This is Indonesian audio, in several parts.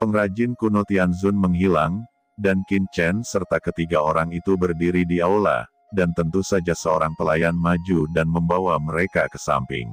Pengrajin kuno Tianzun menghilang, dan Qin Chen serta ketiga orang itu berdiri di aula, dan tentu saja seorang pelayan maju dan membawa mereka ke samping.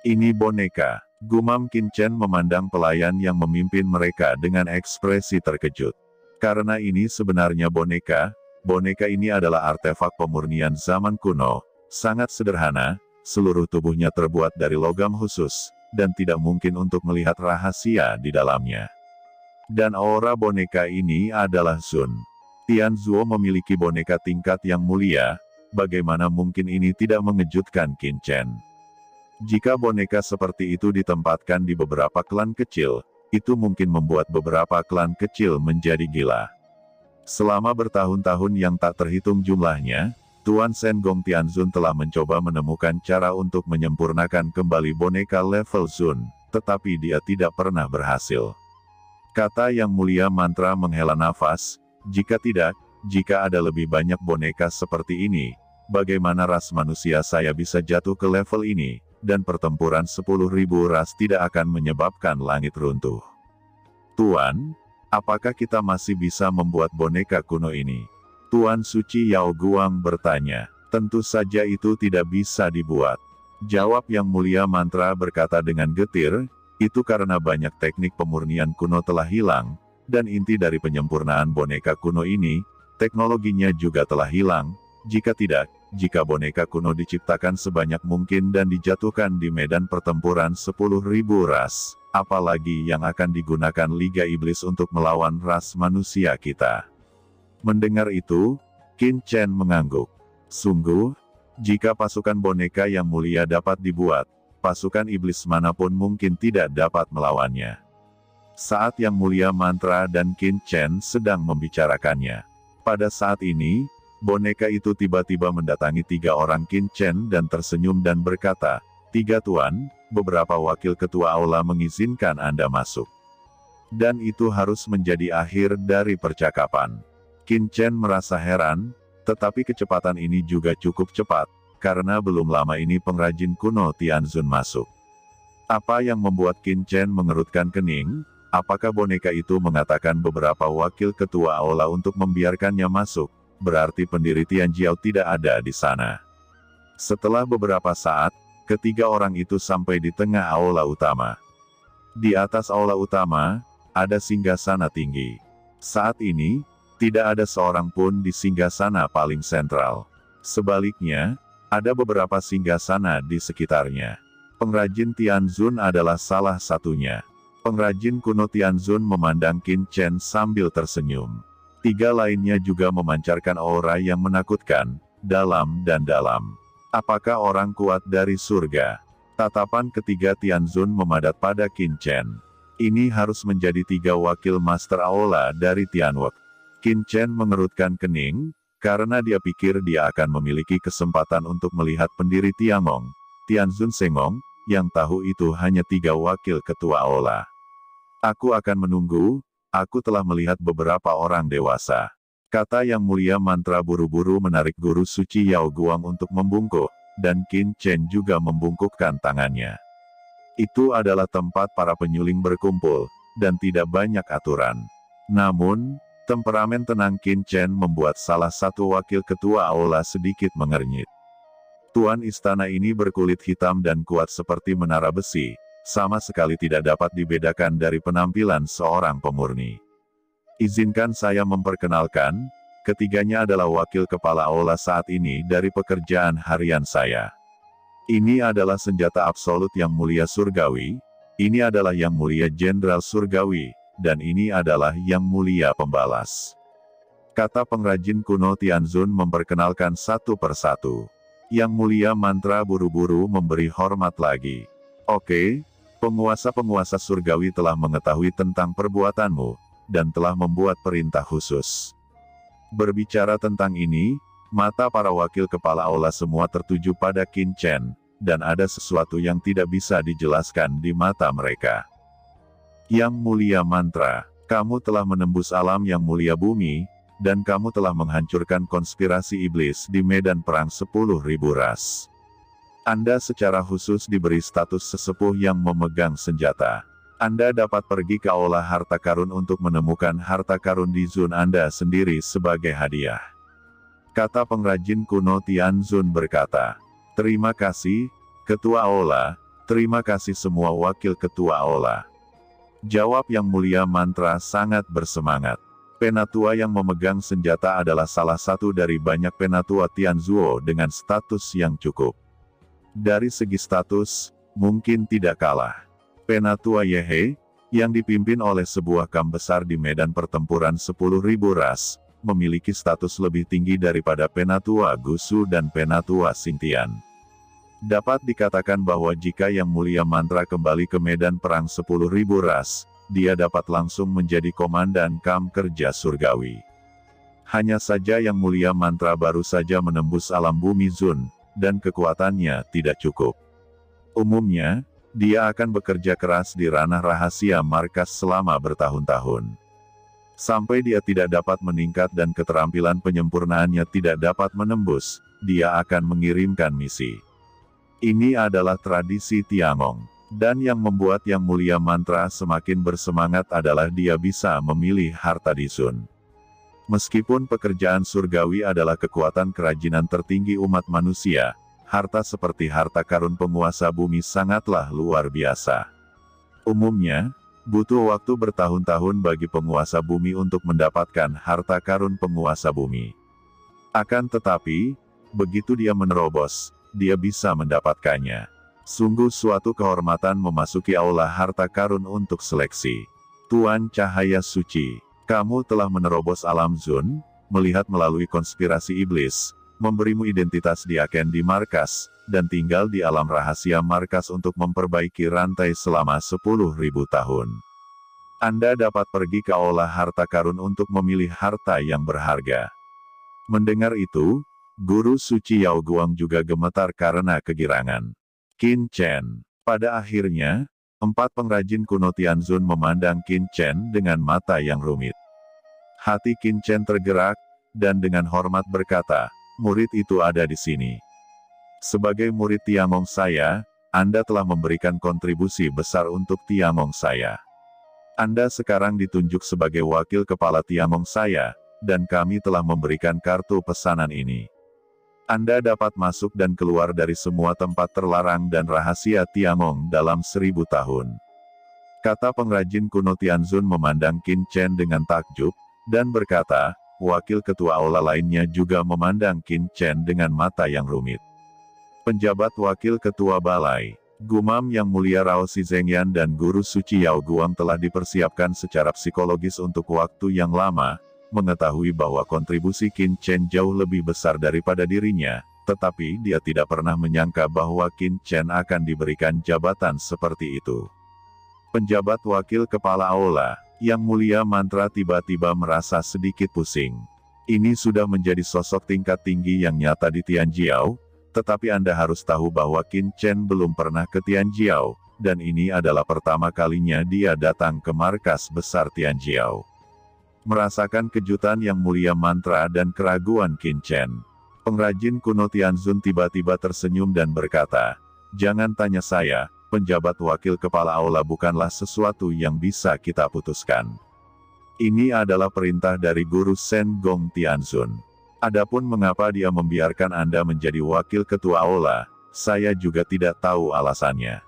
Ini boneka, gumam Qin Chen memandang pelayan yang memimpin mereka dengan ekspresi terkejut. Karena ini sebenarnya boneka ini adalah artefak pemurnian zaman kuno, sangat sederhana, seluruh tubuhnya terbuat dari logam khusus, dan tidak mungkin untuk melihat rahasia di dalamnya. Dan aura boneka ini adalah Sun. Tianzuo memiliki boneka tingkat yang mulia, bagaimana mungkin ini tidak mengejutkan Qin Chen? Jika boneka seperti itu ditempatkan di beberapa klan kecil, itu mungkin membuat beberapa klan kecil menjadi gila. Selama bertahun-tahun yang tak terhitung jumlahnya, Tuan Shen Gong Tianzun telah mencoba menemukan cara untuk menyempurnakan kembali boneka level Sun, tetapi dia tidak pernah berhasil. Kata Yang Mulia Mantra menghela nafas, jika ada lebih banyak boneka seperti ini, bagaimana ras manusia saya bisa jatuh ke level ini, dan pertempuran 10.000 ras tidak akan menyebabkan langit runtuh. Tuan, apakah kita masih bisa membuat boneka kuno ini? Tuan Suci Yao Guang bertanya. Tentu saja itu tidak bisa dibuat. Jawab Yang Mulia Mantra berkata dengan getir, itu karena banyak teknik pemurnian kuno telah hilang, dan inti dari penyempurnaan boneka kuno ini, teknologinya juga telah hilang. Jika boneka kuno diciptakan sebanyak mungkin dan dijatuhkan di medan pertempuran 10.000 ras, apalagi yang akan digunakan Liga Iblis untuk melawan ras manusia kita. Mendengar itu, Qin Chen mengangguk. Sungguh, jika pasukan boneka yang mulia dapat dibuat, pasukan iblis manapun mungkin tidak dapat melawannya. Saat Yang Mulia Mantra dan Qin Chen sedang membicarakannya. Pada saat ini, boneka itu tiba-tiba mendatangi 3 orang Qin Chen dan tersenyum dan berkata, "3 Tuan, beberapa wakil ketua aula mengizinkan Anda masuk." Dan itu harus menjadi akhir dari percakapan. Qin Chen merasa heran, tetapi kecepatan ini juga cukup cepat, karena belum lama ini pengrajin kuno Tianzun masuk. Apa yang membuat Qin Chen mengerutkan kening? Apakah boneka itu mengatakan beberapa wakil ketua aula untuk membiarkannya masuk, berarti pendiri Tianjiao tidak ada di sana. Setelah beberapa saat, ketiga orang itu sampai di tengah aula utama. Di atas aula utama, ada singgasana tinggi. Saat ini, tidak ada seorang pun di singgasana paling sentral. Sebaliknya, ada beberapa singgasana di sekitarnya. Pengrajin Tianzun adalah salah satunya. Pengrajin kuno Tianzun memandang Qin Chen sambil tersenyum. 3 lainnya juga memancarkan aura yang menakutkan, dalam dan dalam. Apakah orang kuat dari surga? Tatapan ketiga Tianzun memadat pada Qin Chen. Ini harus menjadi 3 wakil Master Aula dari Tianwek. Qin Chen mengerutkan kening, karena dia pikir dia akan memiliki kesempatan untuk melihat pendiri Tiangong, Tianzun Sengong, yang tahu itu hanya 3 wakil ketua aula. Aku akan menunggu, aku telah melihat beberapa orang dewasa. Kata Yang Mulia Mantra buru-buru menarik Guru Suci Yao Guang untuk membungkuk, dan Qin Chen juga membungkukkan tangannya. Itu adalah tempat para penyuling berkumpul, dan tidak banyak aturan. Namun, temperamen tenang Qin Chen membuat salah satu wakil ketua aula sedikit mengernyit. Tuan istana ini berkulit hitam dan kuat seperti menara besi, sama sekali tidak dapat dibedakan dari penampilan seorang pemurni. Izinkan saya memperkenalkan, ketiganya adalah wakil kepala aula saat ini dari pekerjaan harian saya. Ini adalah senjata absolut Yang Mulia Surgawi, ini adalah Yang Mulia Jenderal Surgawi, dan ini adalah Yang Mulia Pembalas. Kata pengrajin kuno Tianzun memperkenalkan satu persatu. Yang Mulia Mantra buru-buru memberi hormat lagi. Oke, penguasa-penguasa surgawi telah mengetahui tentang perbuatanmu, dan telah membuat perintah khusus. Berbicara tentang ini, mata para wakil kepala aula semua tertuju pada Qin Chen, dan ada sesuatu yang tidak bisa dijelaskan di mata mereka. Yang Mulia Mantra, kamu telah menembus alam yang mulia bumi, dan kamu telah menghancurkan konspirasi iblis di medan perang 10.000 ras. Anda secara khusus diberi status sesepuh yang memegang senjata. Anda dapat pergi ke aula harta karun untuk menemukan harta karun di zon Anda sendiri sebagai hadiah. Kata pengrajin kuno Tianzun berkata, "Terima kasih, Ketua Aula, terima kasih semua wakil Ketua Aula." Jawab Yang Mulia Mantra sangat bersemangat. Penatua yang memegang senjata adalah salah satu dari banyak penatua Tianzuo dengan status yang cukup. Dari segi status, mungkin tidak kalah. Penatua Yehe, yang dipimpin oleh sebuah kam besar di medan pertempuran 10.000 ras, memiliki status lebih tinggi daripada Penatua Gusu dan Penatua Xingtian. Dapat dikatakan bahwa jika Yang Mulia Mantra kembali ke medan perang 10.000 ras, dia dapat langsung menjadi komandan kam kerja surgawi. Hanya saja Yang Mulia Mantra baru saja menembus alam bumi Zun, dan kekuatannya tidak cukup. Umumnya, dia akan bekerja keras di ranah rahasia markas selama bertahun-tahun. Sampai dia tidak dapat meningkat dan keterampilan penyempurnaannya tidak dapat menembus, dia akan mengirimkan misi. Ini adalah tradisi Tiangong. Dan yang membuat Yang Mulia Mantra semakin bersemangat adalah dia bisa memilih harta di Zun. Meskipun pekerjaan surgawi adalah kekuatan kerajinan tertinggi umat manusia, harta seperti harta karun penguasa bumi sangatlah luar biasa. Umumnya, butuh waktu bertahun-tahun bagi penguasa bumi untuk mendapatkan harta karun penguasa bumi. Akan tetapi, begitu dia menerobos, dia bisa mendapatkannya. Sungguh suatu kehormatan memasuki aula harta karun untuk seleksi. Tuan Cahaya Suci, kamu telah menerobos alam Zun, melihat melalui konspirasi iblis, memberimu identitas di Aken di markas, dan tinggal di alam rahasia markas untuk memperbaiki rantai selama 10.000 tahun. Anda dapat pergi ke aula harta karun untuk memilih harta yang berharga. Mendengar itu, Guru Suci Yao Guang juga gemetar karena kegirangan. Qin Chen. Pada akhirnya, 4 pengrajin kuno Tianzun memandang Qin Chen dengan mata yang rumit. Hati Qin Chen tergerak, dan dengan hormat berkata, "Murid itu ada di sini. Sebagai murid Tiangong saya, Anda telah memberikan kontribusi besar untuk Tiangong saya. Anda sekarang ditunjuk sebagai wakil kepala Tiangong saya, dan kami telah memberikan kartu pesanan ini. Anda dapat masuk dan keluar dari semua tempat terlarang dan rahasia Tiangong dalam 1000 tahun." Kata pengrajin kuno Tianzun memandang Qin Chen dengan takjub, dan berkata, wakil ketua aula lainnya juga memandang Qin Chen dengan mata yang rumit. Penjabat wakil ketua balai, gumam Yang Mulia Rao Zhengyan dan Guru Suci Yao Guang telah dipersiapkan secara psikologis untuk waktu yang lama, mengetahui bahwa kontribusi Qin Chen jauh lebih besar daripada dirinya, tetapi dia tidak pernah menyangka bahwa Qin Chen akan diberikan jabatan seperti itu. Penjabat wakil kepala aula, Yang Mulia Mantra tiba-tiba merasa sedikit pusing. Ini sudah menjadi sosok tingkat tinggi yang nyata di Tianjiao, tetapi Anda harus tahu bahwa Qin Chen belum pernah ke Tianjiao, dan ini adalah pertama kalinya dia datang ke markas besar Tianjiao. Merasakan kejutan Yang Mulia Mantra dan keraguan Qin Chen, pengrajin kuno Tianzun tiba-tiba tersenyum dan berkata, "Jangan tanya saya, penjabat wakil kepala aula bukanlah sesuatu yang bisa kita putuskan. Ini adalah perintah dari Guru Shen Gong Tianzun. Adapun mengapa dia membiarkan Anda menjadi wakil ketua aula, saya juga tidak tahu alasannya."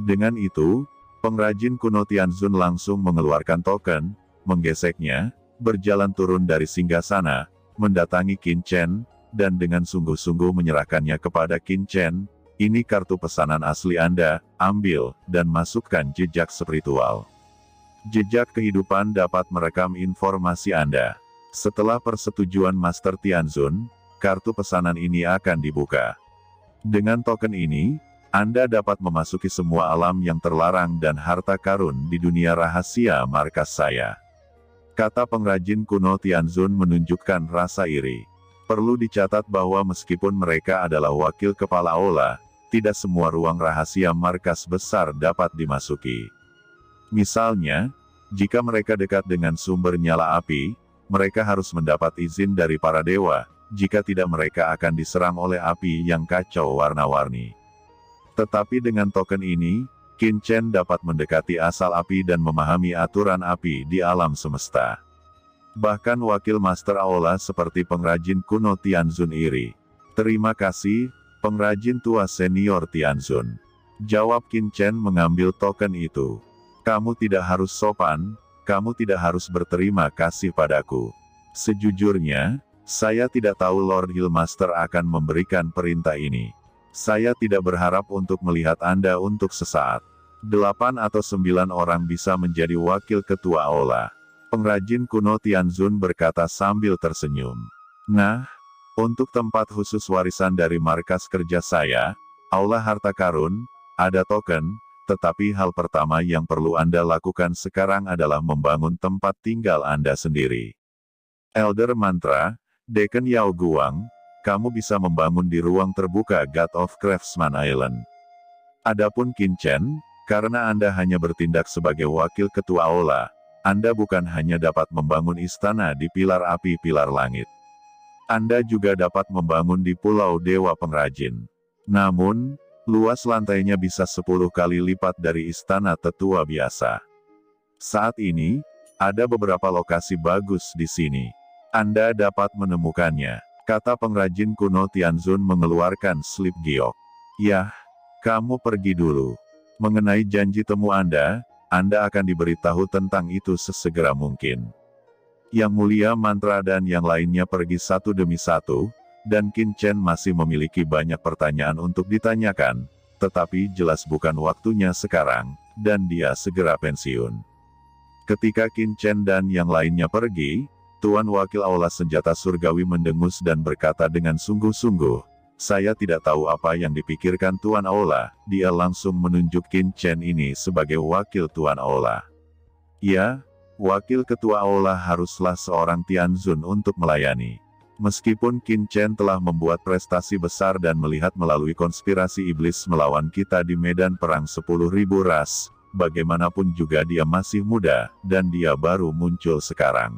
Dengan itu, pengrajin kuno Tianzun langsung mengeluarkan token, menggeseknya, berjalan turun dari singgasana, mendatangi Qin Chen, dan dengan sungguh-sungguh menyerahkannya kepada Qin Chen. "Ini kartu pesanan asli Anda, ambil, dan masukkan jejak spiritual. Jejak kehidupan dapat merekam informasi Anda. Setelah persetujuan Master Tianzun, kartu pesanan ini akan dibuka. Dengan token ini, Anda dapat memasuki semua alam yang terlarang dan harta karun di dunia rahasia markas saya." Kata pengrajin kuno Tianzun menunjukkan rasa iri. Perlu dicatat bahwa meskipun mereka adalah wakil kepala aula, tidak semua ruang rahasia markas besar dapat dimasuki. Misalnya, jika mereka dekat dengan sumber nyala api, mereka harus mendapat izin dari para dewa, jika tidak mereka akan diserang oleh api yang kacau warna-warni. Tetapi dengan token ini, Qin Chen dapat mendekati asal api dan memahami aturan api di alam semesta. Bahkan wakil Master Aula seperti pengrajin kuno Tianzun iri. Terima kasih, pengrajin tua senior Tianzun. Jawab Qin Chen mengambil token itu. Kamu tidak harus sopan, kamu tidak harus berterima kasih padaku. Sejujurnya, saya tidak tahu Lord Hillmaster akan memberikan perintah ini. Saya tidak berharap untuk melihat Anda untuk sesaat. 8 atau 9 orang bisa menjadi wakil ketua Aula. Pengrajin kuno Tianzun berkata sambil tersenyum. Nah, untuk tempat khusus warisan dari markas kerja saya, Aula Harta Karun, ada token, tetapi hal pertama yang perlu Anda lakukan sekarang adalah membangun tempat tinggal Anda sendiri. Elder Mantra, Deacon Yao Guang, kamu bisa membangun di ruang terbuka God of Craftsman Island. Adapun Qin Chen, karena Anda hanya bertindak sebagai wakil ketua Aula, Anda bukan hanya dapat membangun istana di pilar api pilar langit. Anda juga dapat membangun di Pulau Dewa Pengrajin. Namun, luas lantainya bisa 10 kali lipat dari istana tetua biasa. Saat ini, ada beberapa lokasi bagus di sini. Anda dapat menemukannya, kata pengrajin kuno Tianzun mengeluarkan slip giok. Yah, kamu pergi dulu. Mengenai janji temu Anda akan diberitahu tentang itu sesegera mungkin. Yang Mulia Mantra dan yang lainnya pergi satu demi satu, dan Qin Chen masih memiliki banyak pertanyaan untuk ditanyakan, tetapi jelas bukan waktunya sekarang, dan dia segera pensiun. Ketika Qin Chen dan yang lainnya pergi, Tuan Wakil Aula Senjata Surgawi mendengus dan berkata dengan sungguh-sungguh, saya tidak tahu apa yang dipikirkan Tuan Aula. Dia langsung menunjuk Qin Chen ini sebagai wakil Tuan Aula. Ya, wakil ketua Aula haruslah seorang Tianzun untuk melayani. Meskipun Qin Chen telah membuat prestasi besar dan melihat melalui konspirasi iblis melawan kita di medan perang 10.000 ras, bagaimanapun juga dia masih muda, dan dia baru muncul sekarang.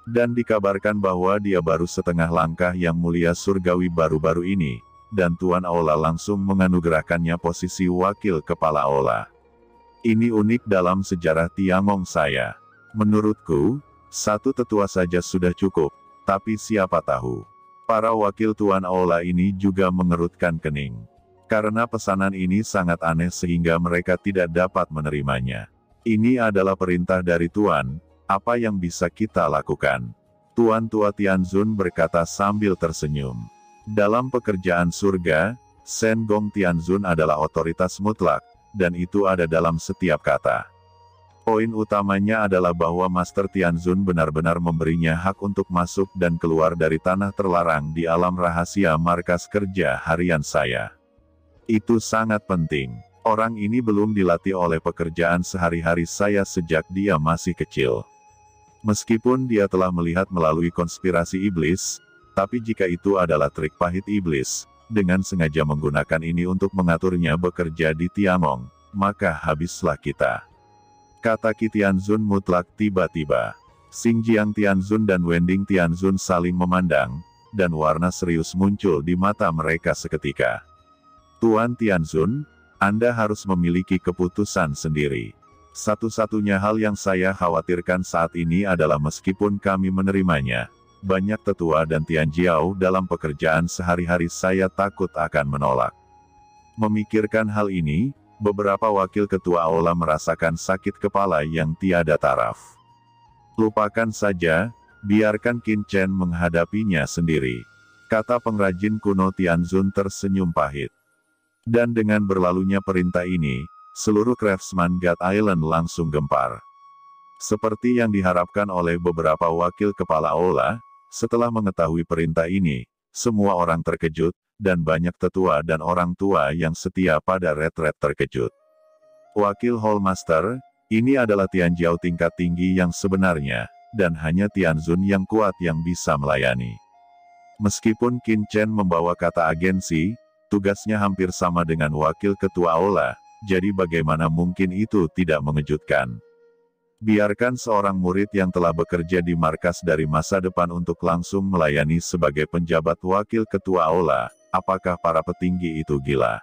Dan dikabarkan bahwa dia baru setengah langkah Yang Mulia Surgawi baru-baru ini, dan Tuan Aula langsung menganugerahkannya posisi wakil kepala Aula. Ini unik dalam sejarah Tiangong saya. Menurutku, satu tetua saja sudah cukup, tapi siapa tahu. Para wakil Tuan Aula ini juga mengerutkan kening. Karena pesanan ini sangat aneh sehingga mereka tidak dapat menerimanya. Ini adalah perintah dari Tuan. Apa yang bisa kita lakukan? Tuan Tua Tianzun berkata sambil tersenyum. Dalam pekerjaan surga, Shen Gong Tianzun adalah otoritas mutlak, dan itu ada dalam setiap kata. Poin utamanya adalah bahwa Master Tianzun benar-benar memberinya hak untuk masuk dan keluar dari tanah terlarang di alam rahasia markas kerja harian saya. Itu sangat penting. Orang ini belum dilatih oleh pekerjaan sehari-hari saya sejak dia masih kecil. Meskipun dia telah melihat melalui konspirasi iblis, tapi jika itu adalah trik pahit iblis, dengan sengaja menggunakan ini untuk mengaturnya bekerja di Tiangong, maka habislah kita. Kata Qi Tianzun mutlak tiba-tiba. Xingjiang Tianzun dan Wending Tianzun saling memandang, dan warna serius muncul di mata mereka seketika. Tuan Tianzun, Anda harus memiliki keputusan sendiri. Satu-satunya hal yang saya khawatirkan saat ini adalah meskipun kami menerimanya, banyak tetua dan Tianjiao dalam pekerjaan sehari-hari saya takut akan menolak. Memikirkan hal ini, beberapa wakil ketua Aula merasakan sakit kepala yang tiada taraf. Lupakan saja, biarkan Qin Chen menghadapinya sendiri. Kata pengrajin kuno Tianzun tersenyum pahit. Dan dengan berlalunya perintah ini, seluruh Craftsman God Island langsung gempar. Seperti yang diharapkan oleh beberapa wakil kepala Aula, setelah mengetahui perintah ini, semua orang terkejut, dan banyak tetua dan orang tua yang setia pada retret terkejut. Wakil Hallmaster, ini adalah Tianjiao tingkat tinggi yang sebenarnya, dan hanya Tianzun yang kuat yang bisa melayani. Meskipun Qin Chen membawa kata agensi, tugasnya hampir sama dengan wakil ketua Aula, jadi bagaimana mungkin itu tidak mengejutkan? Biarkan seorang murid yang telah bekerja di markas dari masa depan untuk langsung melayani sebagai penjabat wakil ketua Aula, apakah para petinggi itu gila?